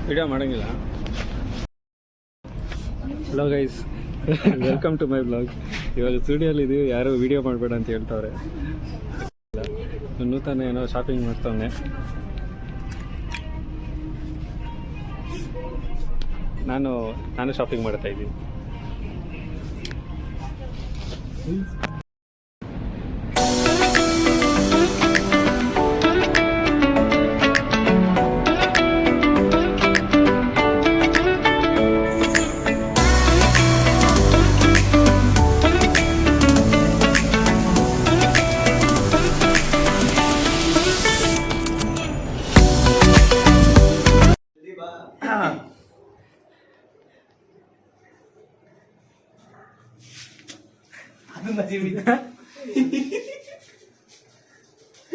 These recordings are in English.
Video ಮಾಡೋಂಗಿಲ್ಲ. Hello guys, welcome to my blog. ಇವಾಗ ಸ್ಟುಡಿಯೋಲ್ಲಿದ್ದೀವಿ, ಯಾರು ವಿಡಿಯೋ ಮಾಡಬೇಡ ಅಂತ ಹೇಳ್ತವ್ರೆ. ನೂತನ ಏನೋ ಶಾಪಿಂಗ್ ಮಾಡ್ತಾವನೆ. ನಾನು ಶಾಪಿಂಗ್ ಮಾಡ್ತಾ ಇದ್ದೀನಿ.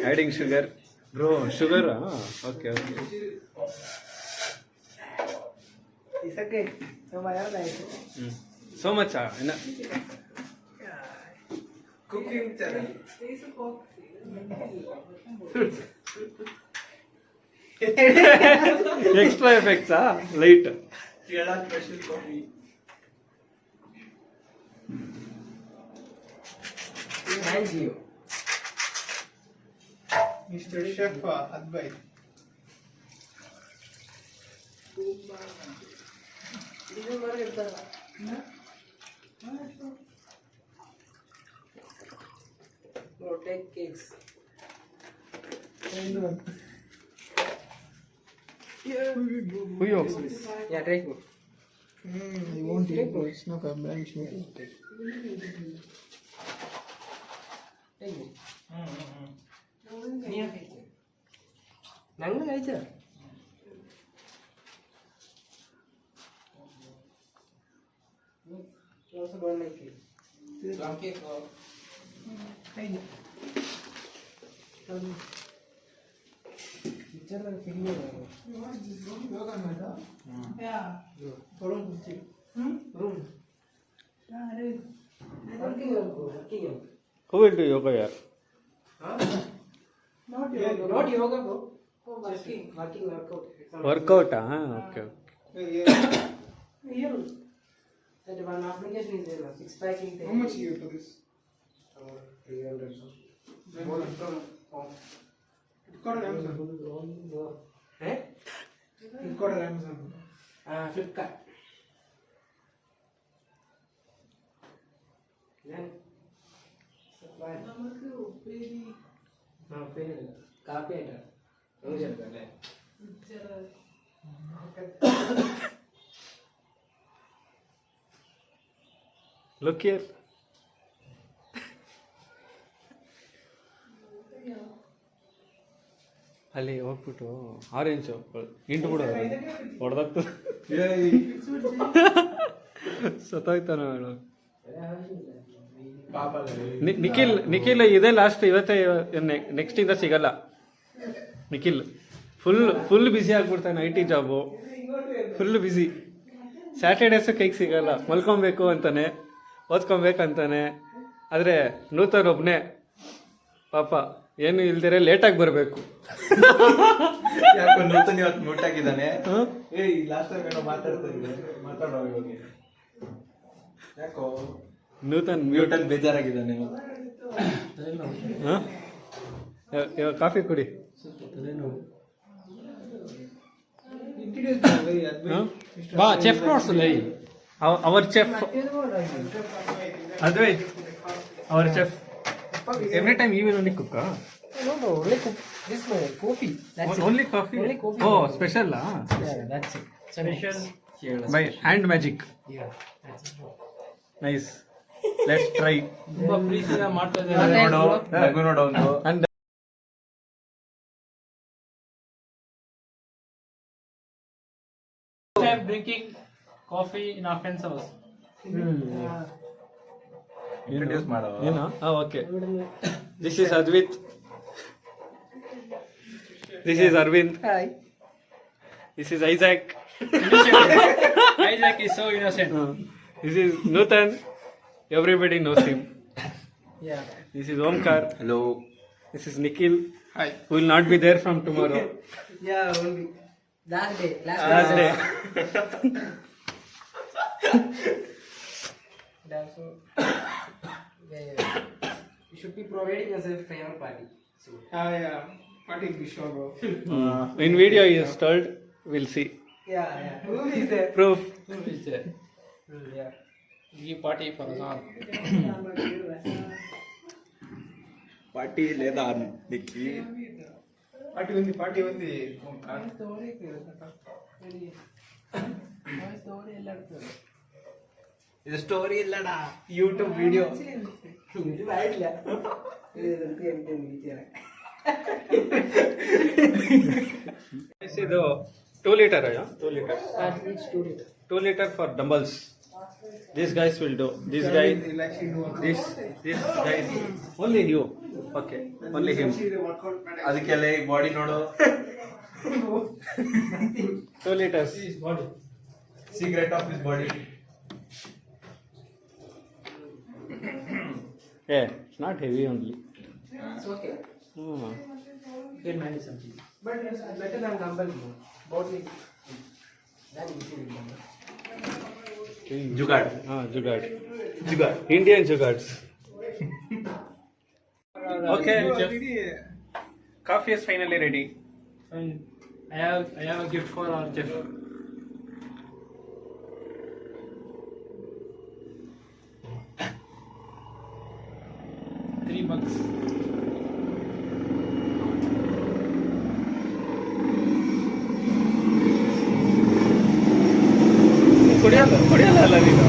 ಆ್ಯಡಿಂಗ್ ಶುಗರ್ ಬ್ರೋ, ಶುಗರಾ? Okay okay. So much cooking channel extra ಎಫೆಕ್ಟ್ಸಾ light Kerala special coffee. Mister chef Advait. Take cakes. Who you ask? Yeah, take it. I won't eat it, bro. It's not a blank smoke. Take it. ഞങ്ങൾ കഴിച്ച Who will do yoga here? Not yoga, bro. Working workout. Workout, okay. Here, that one application is there, six packing. How much you for this? 300. It got on Amazon. Eh? It got on Amazon. Flipkart. Then, supply. Copy it. Look here. ಅಲ್ಲಿ ಹೋಗ್ಬಿಟ್ಟು orange into ಬಿಡು, ಹೊಡೆದಾಗ್ತದೆ. ಸತ್ತೋಯ್ತಾನ ಅವಳು. ನಿಖಿಲ್ ಇದೇ last, ಇವತ್ತೇ next ಇಂದ ಸಿಗಲ್ಲ. Nikhil full busy ಆಗ್ಬಿಡ್ತಾನೆ. IT job full busy. Saturdays ಕೈಗೆ ಸಿಗಲ್ಲ. ಮಲ್ಕೊಬೇಕು ಅಂತಾನೆ, ಓದ್ಕೊಬೇಕಂತಾನೆ. ಆದರೆ ನೂತನ್ ಒಬ್ಬನೇ ಪಾಪ ಏನು ಇಲ್ದಿರೆ ಲೇಟಾಗಿ ಬರಬೇಕು. ಯಾಕೋ ನೂತನ್ ಇವತ್ತು ಮ್ಯೂಟ್ ಆಗಿದ್ದಾನೆ. ಲಾಸ್ಟ್ ಟೈಮ್ ಏನೋ ಮಾತಾಡೋ ಇವಾಗ. ಯಾಕೋ ನೂತನ್ ಮ್ಯೂಟಲ್ಲಿ ಬೇಜಾರಾಗಿದ್ದಾನೆ. ಇವಾಗ ಕಾಫಿ ಕುಡಿ. ಬಾ, ಚೆಫ್ ನೋಡ್ಸಲ್ಲ. Our chef Advait, our chef. Every time you will only cook, huh? No, only cook this coffee. That's Only coffee? Only coffee. Oh, special, huh? Yeah, that's it. Special. By hand magic. Yeah, that's it. Nice. Let's try. ನೋಡು ಒಂದು. And time drinking coffee in our friend's house. Introduce ಮಾಡೋ. okay. This is Advait. This is Arvind. Hi. This is Isaac. Isaac is so innocent. This is Nutan. Everybody knows him. Yeah. This is Omkar. Hello. This is Nikhil. Hi. Who will not be there from tomorrow. Yeah, only. Last day. Last day. Also, you should be providing us a fair party. So, Yeah. Party be sure, bro. In video he is told, we'll see. yeah. Who is there? Proof. Who is there? Yeah. Give party for us all. Party లేదా నీకు party ఉంది ఇది story ఇల్లడా YouTube video ഇത് ആയിട്ടില്ല ഇത് എനിക്ക് ಇದು 2 liter 2 liters 2 liter for dumbbells. These guys will do. This guy, this guys, only you. Okay, only him. ಅದಕ್ಕೆಲ್ಲ ಬಾಡಿ ನೋಡು 2 liters. Secret of his body. Yeah, it's not heavy only. It's okay. Get money something. But it's better than dumbbell. Body. That is good. Jugaad. Jugaad. Indian jugads. Okay, coffee is finally ready. And I have a gift for our chef. $3. ಕುಡಿಯಲ್ಲ ನೀನು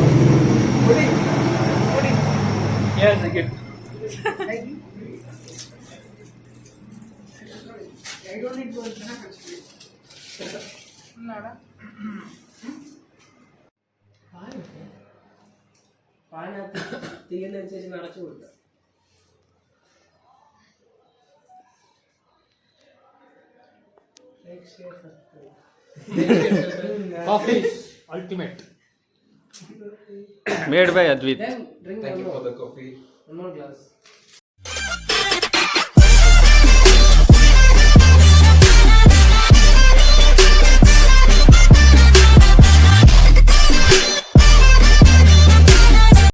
Here's the gift. I don't need to പാനകത്ത് തീയനുസരിച്ച് നിറച്ചു കൊടുക്കുക Coffee is ultimate. Made by Advait. Then drink Thank you one for more. the coffee. One more glass.